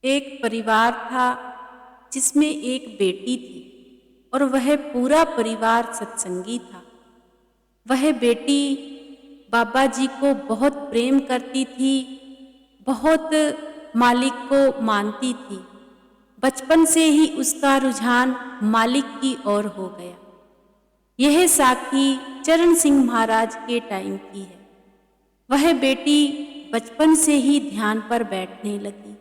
एक परिवार था जिसमें एक बेटी थी और वह पूरा परिवार सत्संगी था। वह बेटी बाबा जी को बहुत प्रेम करती थी, बहुत मालिक को मानती थी। बचपन से ही उसका रुझान मालिक की ओर हो गया। यह साखी चरण सिंह महाराज के टाइम की है। वह बेटी बचपन से ही ध्यान पर बैठने लगी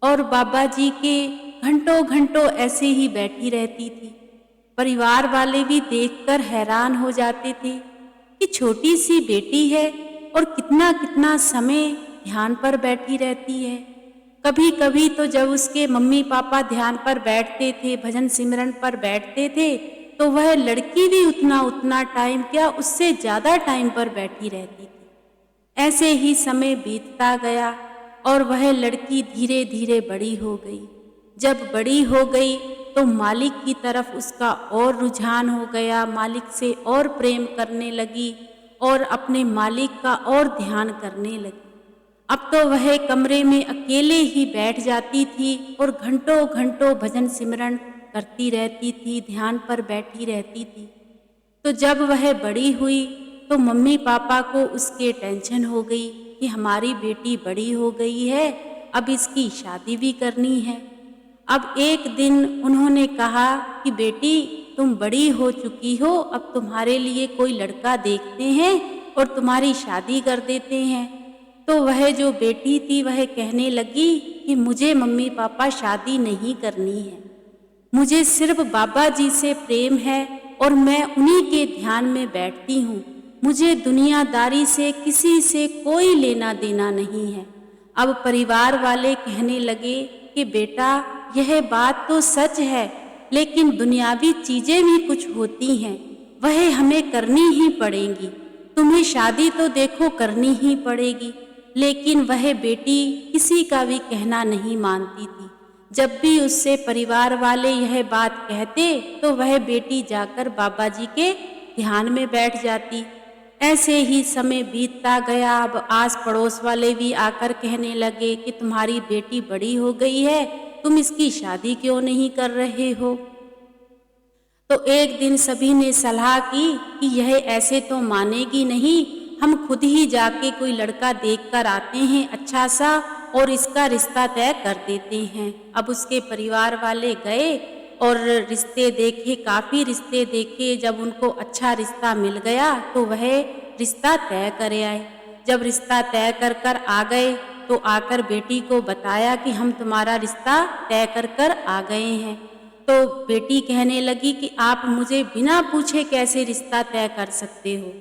और बाबा जी के घंटों घंटों ऐसे ही बैठी रहती थी। परिवार वाले भी देखकर हैरान हो जाते थे कि छोटी सी बेटी है और कितना कितना समय ध्यान पर बैठी रहती है। कभी कभी तो जब उसके मम्मी पापा ध्यान पर बैठते थे, भजन सिमरन पर बैठते थे, तो वह लड़की भी उतना उतना टाइम क्या, उससे ज़्यादा टाइम पर बैठी रहती थी। ऐसे ही समय बीतता गया और वह लड़की धीरे धीरे बड़ी हो गई। जब बड़ी हो गई तो मालिक की तरफ उसका और रुझान हो गया, मालिक से और प्रेम करने लगी और अपने मालिक का और ध्यान करने लगी। अब तो वह कमरे में अकेले ही बैठ जाती थी और घंटों घंटों भजन सिमरन करती रहती थी, ध्यान पर बैठी रहती थी। तो जब वह बड़ी हुई तो मम्मी पापा को उसके टेंशन हो गई कि हमारी बेटी बड़ी हो गई है, अब इसकी शादी भी करनी है। अब एक दिन उन्होंने कहा कि बेटी, तुम बड़ी हो चुकी हो, अब तुम्हारे लिए कोई लड़का देखते हैं और तुम्हारी शादी कर देते हैं। तो वह जो बेटी थी वह कहने लगी कि मुझे मम्मी पापा शादी नहीं करनी है, मुझे सिर्फ बाबा जी से प्रेम है और मैं उन्हीं के ध्यान में बैठती हूँ। मुझे दुनियादारी से किसी से कोई लेना देना नहीं है। अब परिवार वाले कहने लगे कि बेटा, यह बात तो सच है, लेकिन दुनियावी चीज़ें भी कुछ होती हैं, वह हमें करनी ही पड़ेंगी। तुम्हें शादी तो देखो करनी ही पड़ेगी। लेकिन वह बेटी किसी का भी कहना नहीं मानती थी। जब भी उससे परिवार वाले यह बात कहते तो वह बेटी जाकर बाबा जी के ध्यान में बैठ जाती। ऐसे ही समय बीतता गया। अब आस पड़ोस वाले भी आकर कहने लगे कि तुम्हारी बेटी बड़ी हो गई है, तुम इसकी शादी क्यों नहीं कर रहे हो। तो एक दिन सभी ने सलाह की कि यह ऐसे तो मानेगी नहीं, हम खुद ही जाके कोई लड़का देख कर आते हैं अच्छा सा और इसका रिश्ता तय कर देते हैं। अब उसके परिवार वाले गए और रिश्ते देखे, काफ़ी रिश्ते देखे। जब उनको अच्छा रिश्ता मिल गया तो वह रिश्ता तय कर आए। जब रिश्ता तय कर आ गए तो आकर बेटी को बताया कि हम तुम्हारा रिश्ता तय कर आ गए हैं। तो बेटी कहने लगी कि आप मुझे बिना पूछे कैसे रिश्ता तय कर सकते हो।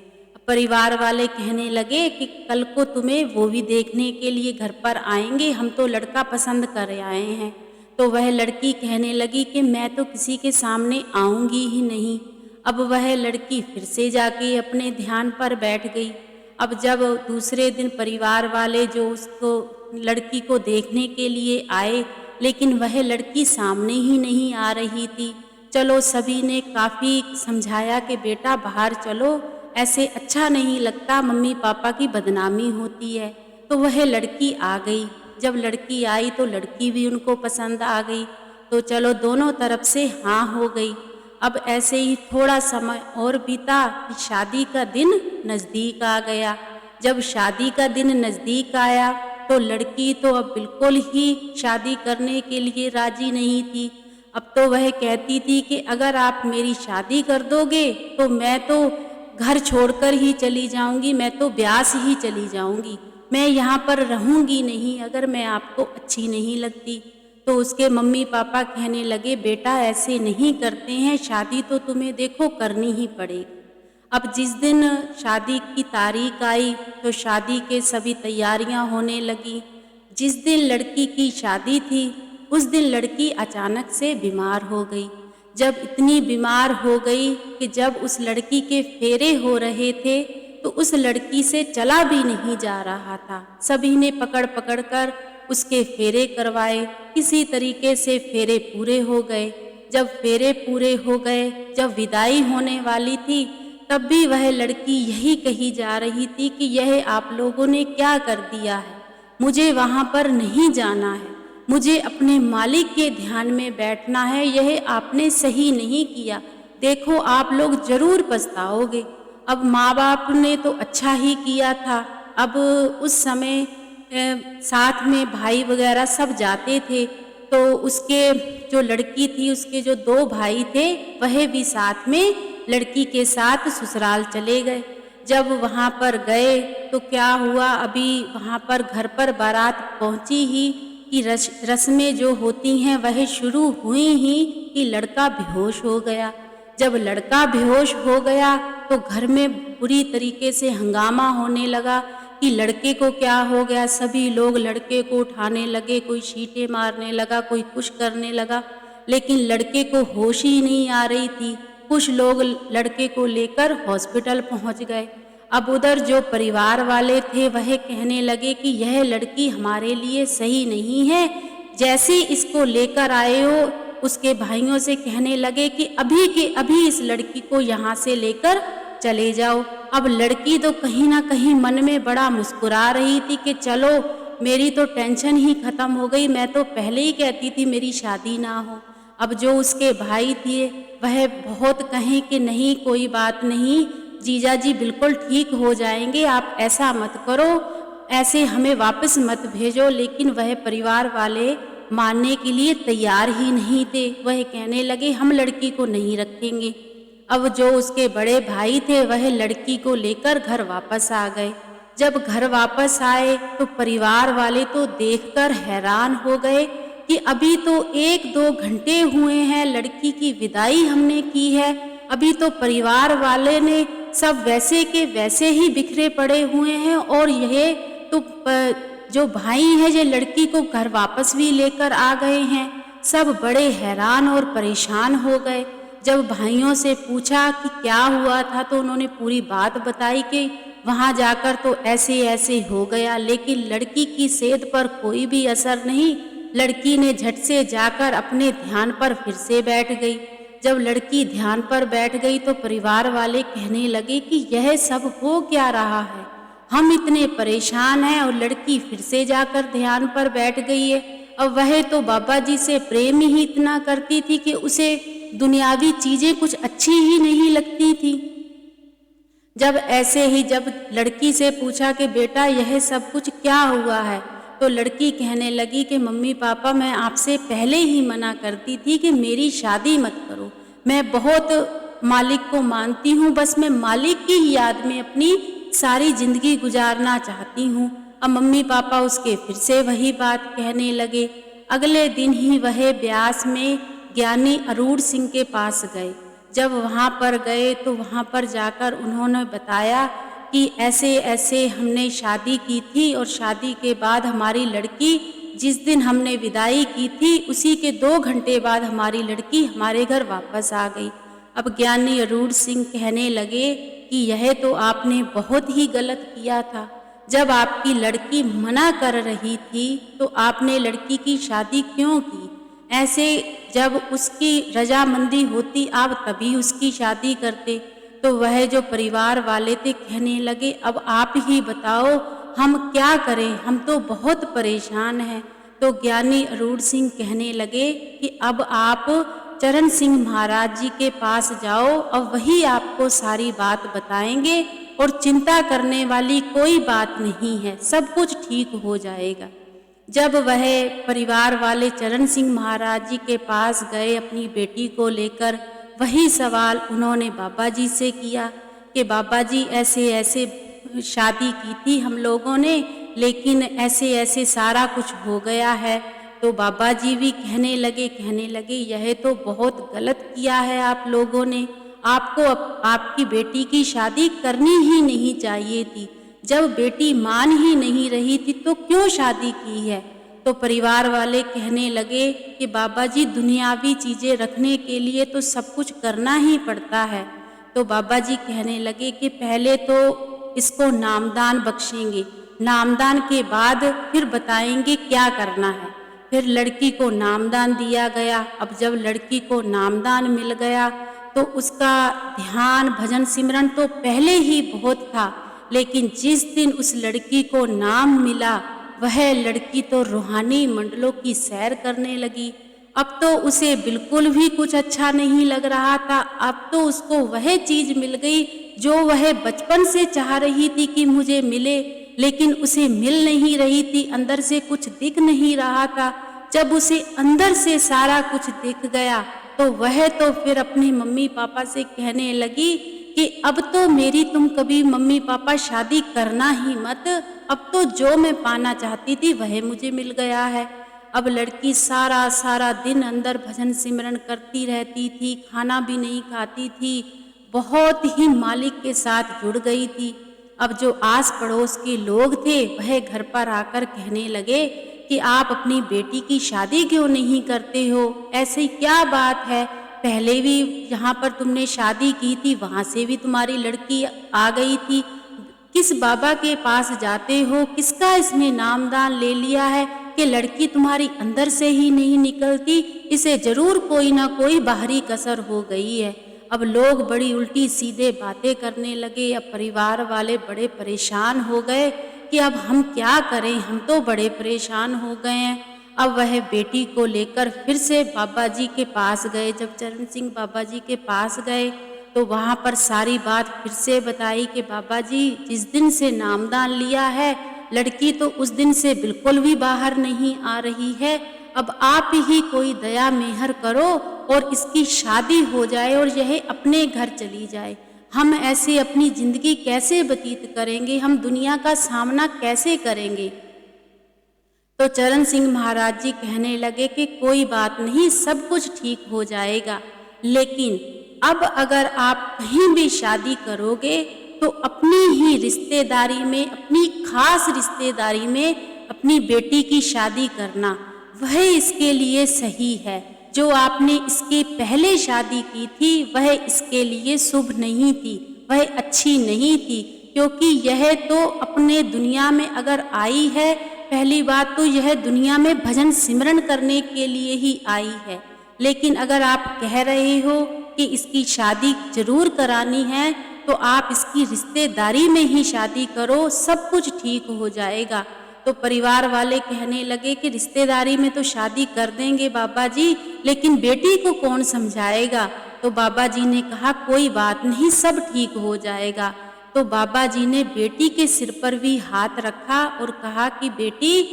परिवार वाले कहने लगे कि कल को तुम्हें वो भी देखने के लिए घर पर आएंगे, हम तो लड़का पसंद कर आए हैं। तो वह लड़की कहने लगी कि मैं तो किसी के सामने आऊंगी ही नहीं। अब वह लड़की फिर से जाके अपने ध्यान पर बैठ गई। अब जब दूसरे दिन परिवार वाले जो उसको लड़की को देखने के लिए आए, लेकिन वह लड़की सामने ही नहीं आ रही थी। चलो सभी ने काफ़ी समझाया कि बेटा बाहर चलो, ऐसे अच्छा नहीं लगता, मम्मी पापा की बदनामी होती है। तो वह लड़की आ गई। जब लड़की आई तो लड़की भी उनको पसंद आ गई। तो चलो दोनों तरफ से हाँ हो गई। अब ऐसे ही थोड़ा समय और बीता कि शादी का दिन नज़दीक आ गया। जब शादी का दिन नज़दीक आया तो लड़की तो अब बिल्कुल ही शादी करने के लिए राजी नहीं थी। अब तो वह कहती थी कि अगर आप मेरी शादी कर दोगे तो मैं तो घर छोड़कर ही चली जाऊंगी, मैं तो ब्यास ही चली जाऊंगी, मैं यहाँ पर रहूंगी नहीं अगर मैं आपको अच्छी नहीं लगती। तो उसके मम्मी पापा कहने लगे बेटा ऐसे नहीं करते हैं, शादी तो तुम्हें देखो करनी ही पड़ेगी। अब जिस दिन शादी की तारीख आई तो शादी के सभी तैयारियां होने लगी। जिस दिन लड़की की शादी थी उस दिन लड़की अचानक से बीमार हो गई। जब इतनी बीमार हो गई कि जब उस लड़की के फेरे हो रहे थे तो उस लड़की से चला भी नहीं जा रहा था। सभी ने पकड़ पकड़ कर उसके फेरे करवाए। किसी तरीके से फेरे पूरे हो गए। जब फेरे पूरे हो गए, जब विदाई होने वाली थी, तब भी वह लड़की यही कही जा रही थी कि यह आप लोगों ने क्या कर दिया है, मुझे वहाँ पर नहीं जाना है, मुझे अपने मालिक के ध्यान में बैठना है, यह आपने सही नहीं किया। देखो आप लोग ज़रूर पछताओगे। अब माँ बाप ने तो अच्छा ही किया था। अब उस समय साथ में भाई वगैरह सब जाते थे, तो उसके जो लड़की थी उसके जो 2 भाई थे वह भी साथ में लड़की के साथ ससुराल चले गए। जब वहाँ पर गए तो क्या हुआ, अभी वहाँ पर घर पर बारात पहुँची ही कि रस्में जो होती हैं वह शुरू हुई ही कि लड़का बेहोश हो गया। जब लड़का बेहोश हो गया तो घर में बुरी तरीके से हंगामा होने लगा कि लड़के को क्या हो गया। सभी लोग लड़के को उठाने लगे, कोई सीटे मारने लगा, कोई कुछ करने लगा, लेकिन लड़के को होश ही नहीं आ रही थी। कुछ लोग लड़के को लेकर हॉस्पिटल पहुंच गए। अब उधर जो परिवार वाले थे वह कहने लगे कि यह लड़की हमारे लिए सही नहीं है, जैसे इसको लेकर आए हो उसके भाइयों से कहने लगे कि अभी के अभी इस लड़की को यहाँ से लेकर चले जाओ। अब लड़की तो कहीं ना कहीं मन में बड़ा मुस्कुरा रही थी कि चलो मेरी तो टेंशन ही खत्म हो गई, मैं तो पहले ही कहती थी मेरी शादी ना हो। अब जो उसके भाई थे वह बहुत कहें कि नहीं कोई बात नहीं, जीजा जी बिल्कुल ठीक हो जाएंगे, आप ऐसा मत करो, ऐसे हमें वापस मत भेजो। लेकिन वह परिवार वाले मानने के लिए तैयार ही नहीं थे। वह कहने लगे हम लड़की को नहीं रखेंगे। अब जो उसके बड़े भाई थे वह लड़की को लेकर घर वापस आ गए। जब घर वापस आए तो परिवार वाले तो देखकर हैरान हो गए कि अभी तो 1-2 घंटे हुए हैं, लड़की की विदाई हमने की है, अभी तो परिवार वाले ने सब वैसे के वैसे ही बिखरे पड़े हुए हैं और यह तो जो भाई हैं ये लड़की को घर वापस भी लेकर आ गए हैं। सब बड़े हैरान और परेशान हो गए। जब भाइयों से पूछा कि क्या हुआ था तो उन्होंने पूरी बात बताई कि वहाँ जाकर तो ऐसे ऐसे हो गया, लेकिन लड़की की सेहत पर कोई भी असर नहीं। लड़की ने झट से जाकर अपने ध्यान पर फिर से बैठ गई। जब लड़की ध्यान पर बैठ गई तो परिवार वाले कहने लगे कि यह सब हो क्या रहा है, हम इतने परेशान हैं और लड़की फिर से जाकर ध्यान पर बैठ गई है। अब वह तो बाबा जी से प्रेम ही इतना करती थी कि उसे दुनियावी चीजें कुछ अच्छी ही नहीं लगती थी। जब ऐसे ही जब लड़की से पूछा कि बेटा यह सब कुछ क्या हुआ है, तो लड़की कहने लगी कि मम्मी पापा मैं आपसे पहले ही मना करती थी कि मेरी शादी मत करो, मैं बहुत मालिक को मानती हूँ, बस मैं मालिक की ही याद में अपनी सारी जिंदगी गुजारना चाहती हूँ। अब मम्मी पापा उसके फिर से वही बात कहने लगे। अगले दिन ही वह ब्यास में ज्ञानी अरूढ़ सिंह के पास गए। जब वहाँ पर गए तो वहाँ पर जाकर उन्होंने बताया कि ऐसे ऐसे हमने शादी की थी और शादी के बाद हमारी लड़की जिस दिन हमने विदाई की थी उसी के 2 घंटे बाद हमारी लड़की हमारे घर वापस आ गई। अब ज्ञानी अरूढ़ सिंह कहने लगे कि यह तो आपने बहुत ही गलत किया था। जब आपकी लड़की मना कर रही थी तो आपने लड़की की शादी क्यों की? ऐसे जब उसकी रजामंदी होती आप तभी उसकी शादी करते। तो वह जो परिवार वाले थे कहने लगे अब आप ही बताओ हम क्या करें, हम तो बहुत परेशान हैं। तो ज्ञानी अरूढ़ सिंह कहने लगे कि अब आप चरण सिंह महाराज जी के पास जाओ और वही आपको सारी बात बताएंगे और चिंता करने वाली कोई बात नहीं है, सब कुछ ठीक हो जाएगा। जब वह परिवार वाले चरण सिंह महाराज जी के पास गए अपनी बेटी को लेकर, वही सवाल उन्होंने बाबा जी से किया कि बाबा जी ऐसे ऐसे शादी की थी हम लोगों ने, लेकिन ऐसे ऐसे सारा कुछ हो गया है। तो बाबा जी भी कहने लगे यह तो बहुत गलत किया है आप लोगों ने, आपको आपकी बेटी की शादी करनी ही नहीं चाहिए थी। जब बेटी मान ही नहीं रही थी तो क्यों शादी की है? तो परिवार वाले कहने लगे कि बाबा जी दुनियावी चीज़ें रखने के लिए तो सब कुछ करना ही पड़ता है। तो बाबा जी कहने लगे कि पहले तो इसको नामदान बख्शेंगे, नामदान के बाद फिर बताएंगे क्या करना है। फिर लड़की को नामदान दिया गया। अब जब लड़की को नामदान मिल गया तो उसका ध्यान भजन सिमरन तो पहले ही बहुत था, लेकिन जिस दिन उस लड़की को नाम मिला वह लड़की तो रूहानी मंडलों की सैर करने लगी। अब तो उसे बिल्कुल भी कुछ अच्छा नहीं लग रहा था। अब तो उसको वह चीज मिल गई जो वह बचपन से चाह रही थी कि मुझे मिले, लेकिन उसे मिल नहीं रही थी, अंदर से कुछ दिख नहीं रहा था। जब उसे अंदर से सारा कुछ दिख गया तो वह तो फिर अपने मम्मी पापा से कहने लगी कि अब तो मेरी तुम कभी मम्मी पापा शादी करना ही मत, अब तो जो मैं पाना चाहती थी वह मुझे मिल गया है। अब लड़की सारा सारा दिन अंदर भजन सिमरन करती रहती थी, खाना भी नहीं खाती थी, बहुत ही मालिक के साथ जुड़ गई थी। अब जो आस पड़ोस के लोग थे वह घर पर आकर कहने लगे कि आप अपनी बेटी की शादी क्यों नहीं करते हो, ऐसी क्या बात है, पहले भी यहाँ पर तुमने शादी की थी, वहाँ से भी तुम्हारी लड़की आ गई थी, किस बाबा के पास जाते हो, किसका इसने नामदान ले लिया है कि लड़की तुम्हारी अंदर से ही नहीं निकलती, इसे जरूर कोई ना कोई बाहरी कसर हो गई है। अब लोग बड़ी उल्टी सीधे बातें करने लगे। अब परिवार वाले बड़े परेशान हो गए कि अब हम क्या करें, हम तो बड़े परेशान हो गए हैं। अब वह बेटी को लेकर फिर से बाबा जी के पास गए। जब चरण सिंह बाबा जी के पास गए तो वहाँ पर सारी बात फिर से बताई कि बाबा जी, जिस दिन से नामदान लिया है लड़की तो उस दिन से बिल्कुल भी बाहर नहीं आ रही है। अब आप ही कोई दया मेहर करो और इसकी शादी हो जाए और यह अपने घर चली जाए। हम ऐसे अपनी जिंदगी कैसे व्यतीत करेंगे, हम दुनिया का सामना कैसे करेंगे। तो चरण सिंह महाराज जी कहने लगे कि कोई बात नहीं, सब कुछ ठीक हो जाएगा, लेकिन अब अगर आप कहीं भी शादी करोगे तो अपनी ही रिश्तेदारी में, अपनी खास रिश्तेदारी में अपनी बेटी की शादी करना, वह इसके लिए सही है। जो आपने इसके पहले शादी की थी वह इसके लिए शुभ नहीं थी, वह अच्छी नहीं थी, क्योंकि यह तो अपने दुनिया में अगर आई है, पहली बात तो यह दुनिया में भजन सिमरन करने के लिए ही आई है। लेकिन अगर आप कह रहे हो कि इसकी शादी जरूर करानी है तो आप इसकी रिश्तेदारी में ही शादी करो, सब कुछ ठीक हो जाएगा। तो परिवार वाले कहने लगे कि रिश्तेदारी में तो शादी कर देंगे बाबा जी, लेकिन बेटी को कौन समझाएगा। तो बाबा जी ने कहा कोई बात नहीं, सब ठीक हो जाएगा। तो बाबा जी ने बेटी के सिर पर भी हाथ रखा और कहा कि बेटी,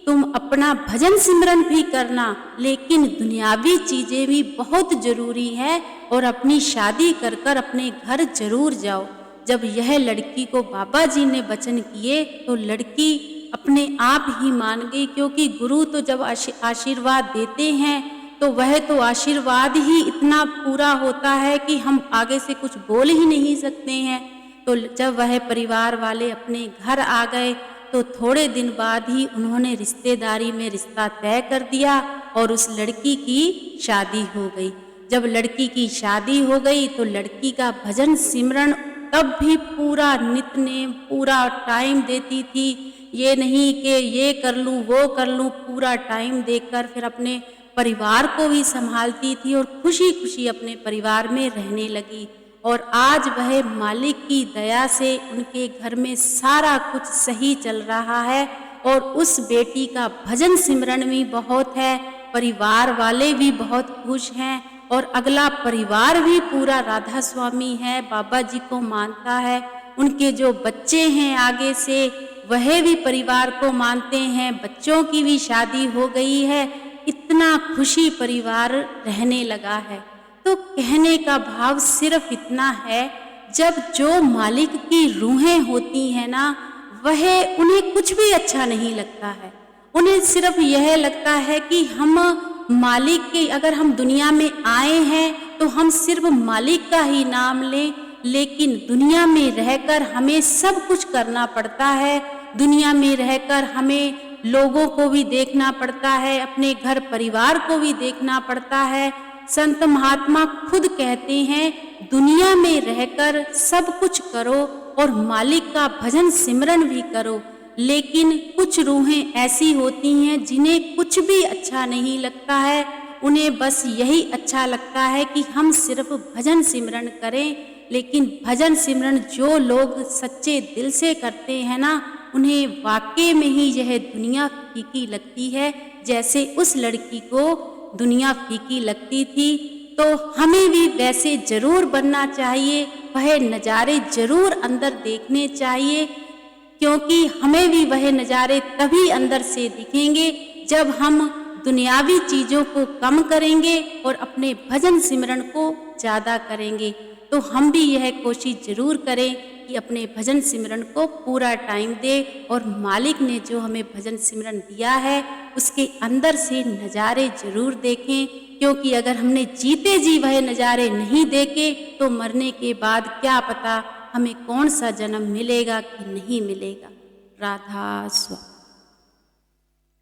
तुम अपना भजन सिमरन भी करना, लेकिन दुनियावी चीजें भी बहुत जरूरी है और अपनी शादी कर कर अपने घर जरूर जाओ। जब यह लड़की को बाबा जी ने वचन किए तो लड़की अपने आप ही मान गई, क्योंकि गुरु तो जब आशीर्वाद देते हैं तो वह तो आशीर्वाद ही इतना पूरा होता है कि हम आगे से कुछ बोल ही नहीं सकते हैं। तो जब वह परिवार वाले अपने घर आ गए तो थोड़े दिन बाद ही उन्होंने रिश्तेदारी में रिश्ता तय कर दिया और उस लड़की की शादी हो गई। जब लड़की की शादी हो गई तो लड़की का भजन सिमरन तब भी पूरा नित्य पूरा टाइम देती थी। ये नहीं कि ये कर लूँ वो कर लूँ, पूरा टाइम देकर फिर अपने परिवार को भी संभालती थी और खुशी खुशी अपने परिवार में रहने लगी। और आज वह मालिक की दया से उनके घर में सारा कुछ सही चल रहा है और उस बेटी का भजन सिमरन भी बहुत है, परिवार वाले भी बहुत खुश हैं और अगला परिवार भी पूरा राधा स्वामी है, बाबा जी को मानता है। उनके जो बच्चे हैं आगे से वह भी परिवार को मानते हैं, बच्चों की भी शादी हो गई है, इतना खुशी परिवार रहने लगा है। तो कहने का भाव सिर्फ इतना है, जब जो मालिक की रूहें होती हैं ना, वह उन्हें कुछ भी अच्छा नहीं लगता है। उन्हें सिर्फ यह लगता है कि हम मालिक के, अगर हम दुनिया में आए हैं तो हम सिर्फ मालिक का ही नाम लें, लेकिन दुनिया में रहकर हमें सब कुछ करना पड़ता है। दुनिया में रहकर हमें लोगों को भी देखना पड़ता है, अपने घर परिवार को भी देखना पड़ता है। संत महात्मा खुद कहते हैं, दुनिया में रहकर सब कुछ करो और मालिक का भजन सिमरन भी करो, लेकिन कुछ रूहें ऐसी होती हैं जिन्हें कुछ भी अच्छा नहीं लगता है। उन्हें बस यही अच्छा लगता है कि हम सिर्फ भजन सिमरन करें। लेकिन भजन सिमरन जो लोग सच्चे दिल से करते हैं ना, उन्हें वाकई में ही यह दुनिया फीकी लगती है, जैसे उस लड़की को दुनिया फीकी लगती थी। तो हमें भी वैसे ज़रूर बनना चाहिए, वह नज़ारे ज़रूर अंदर देखने चाहिए, क्योंकि हमें भी वह नज़ारे तभी अंदर से दिखेंगे जब हम दुनियावी चीज़ों को कम करेंगे और अपने भजन सिमरन को ज़्यादा करेंगे। तो हम भी यह कोशिश ज़रूर करें कि अपने भजन सिमरन को पूरा टाइम दें और मालिक ने जो हमें भजन सिमरन दिया है उसके अंदर से नज़ारे ज़रूर देखें, क्योंकि अगर हमने जीते जी वह नज़ारे नहीं देखे तो मरने के बाद क्या पता हमें कौन सा जन्म मिलेगा कि नहीं मिलेगा। राधा स्वामी।